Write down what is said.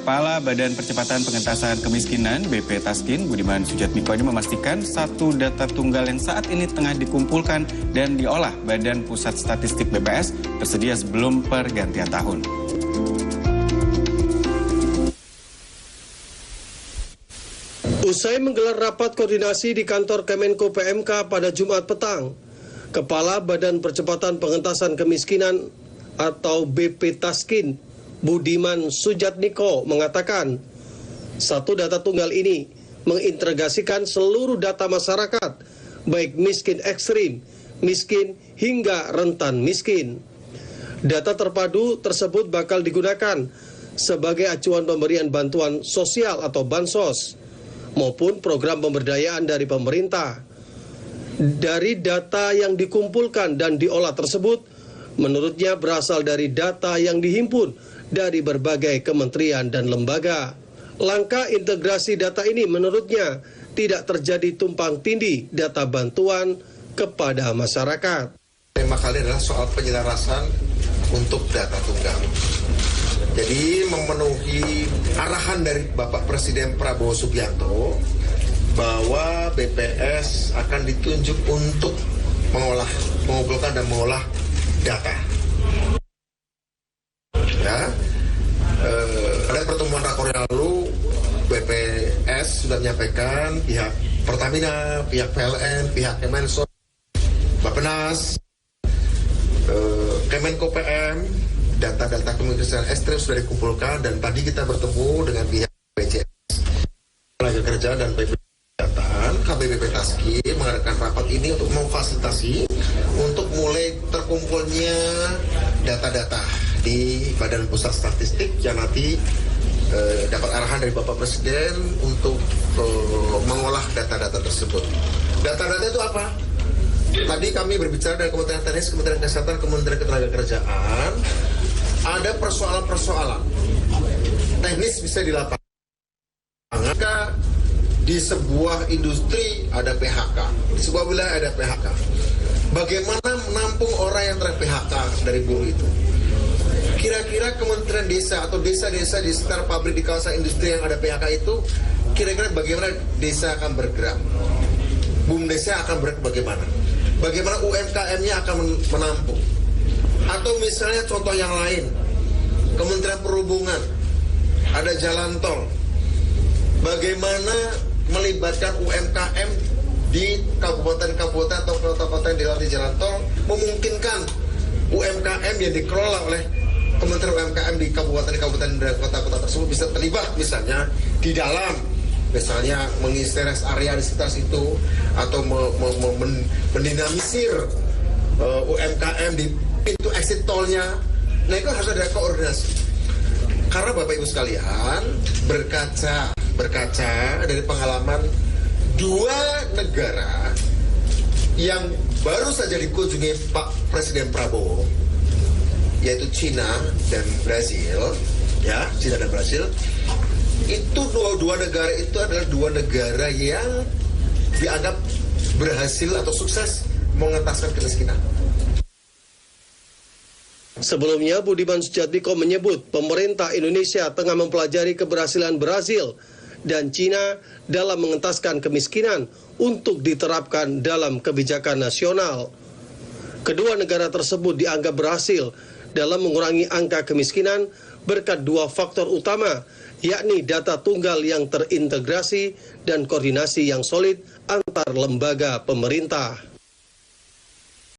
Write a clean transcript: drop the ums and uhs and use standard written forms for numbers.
Kepala Badan Percepatan Pengentasan Kemiskinan BP Taskin, Budiman Sujatmiko ini memastikan satu data tunggal yang saat ini tengah dikumpulkan dan diolah Badan Pusat Statistik BPS tersedia sebelum pergantian tahun. Usai menggelar rapat koordinasi di kantor Kemenko PMK pada Jumat petang, Kepala Badan Percepatan Pengentasan Kemiskinan atau BP Taskin, Budiman Sujatmiko mengatakan, satu data tunggal ini mengintegrasikan seluruh data masyarakat, baik miskin ekstrim, miskin hingga rentan miskin. Data terpadu tersebut bakal digunakan sebagai acuan pemberian bantuan sosial atau bansos, maupun program pemberdayaan dari pemerintah. Dari data yang dikumpulkan dan diolah tersebut, menurutnya berasal dari data yang dihimpun dari berbagai kementerian dan lembaga. Langkah integrasi data ini menurutnya tidak terjadi tumpang tindih data bantuan kepada masyarakat. Tema kali adalah soal penyelarasan untuk data tunggal. Jadi memenuhi arahan dari Bapak Presiden Prabowo Subianto bahwa BPS akan ditunjuk untuk mengumpulkan dan mengolah data. Ya, pada pertemuan rakor yang lalu BPS sudah menyampaikan pihak Pertamina, pihak PLN, pihak Kemensos, Bappenas, Kemenko PM, data-data kemiskinan ekstrim sudah dikumpulkan, dan tadi kita bertemu dengan pihak BPJS, Tenaga Kerja dan Kesehatan, KBBP Taskin mengadakan rapat ini untuk memfasilitasi untuk mulai terkumpulnya data-data di Badan Pusat Statistik yang nanti dapat arahan dari Bapak Presiden untuk mengolah data-data tersebut. Data-data itu apa? Tadi kami berbicara dengan Kementerian Teknis, Kementerian Kesehatan, Kementerian Ketenagakerjaan, ada persoalan-persoalan teknis bisa di lapangan. Maka di sebuah industri ada PHK, di sebuah wilayah ada PHK. Bagaimana menampung orang yang ter-PHK dari buruh itu? Kira-kira Kementerian Desa atau desa-desa di sekitar pabrik di kawasan industri yang ada PHK itu, kira-kira bagaimana desa akan bergerak? BUMDes akan bergerak bagaimana? Bagaimana UMKM-nya akan menampung? Atau misalnya contoh yang lain, Kementerian Perhubungan, ada jalan tol. Bagaimana melibatkan UMKM di kabupaten-kabupaten atau kota-kota yang dilewati jalan tol, memungkinkan UMKM yang dikelola oleh Kementerian UMKM di kabupaten-kabupaten dan kota-kota tersebut bisa terlibat misalnya di dalam, misalnya mengisi rest area di sekitar situ, atau mendinamisir UMKM di pintu exit tolnya. Nah, itu harus ada koordinasi. Karena Bapak Ibu sekalian, berkaca dari pengalaman dua negara yang baru saja dikunjungi Pak Presiden Prabowo, yaitu Cina dan Brasil, ya, Cina dan Brasil. Itu dua negara itu adalah dua negara yang dianggap berhasil atau sukses mengentaskan kemiskinan. Sebelumnya, Budiman Sujatmiko menyebut pemerintah Indonesia tengah mempelajari keberhasilan Brasil dan Cina dalam mengentaskan kemiskinan untuk diterapkan dalam kebijakan nasional. Kedua negara tersebut dianggap berhasil dalam mengurangi angka kemiskinan berkat dua faktor utama, yakni data tunggal yang terintegrasi dan koordinasi yang solid antar lembaga pemerintah.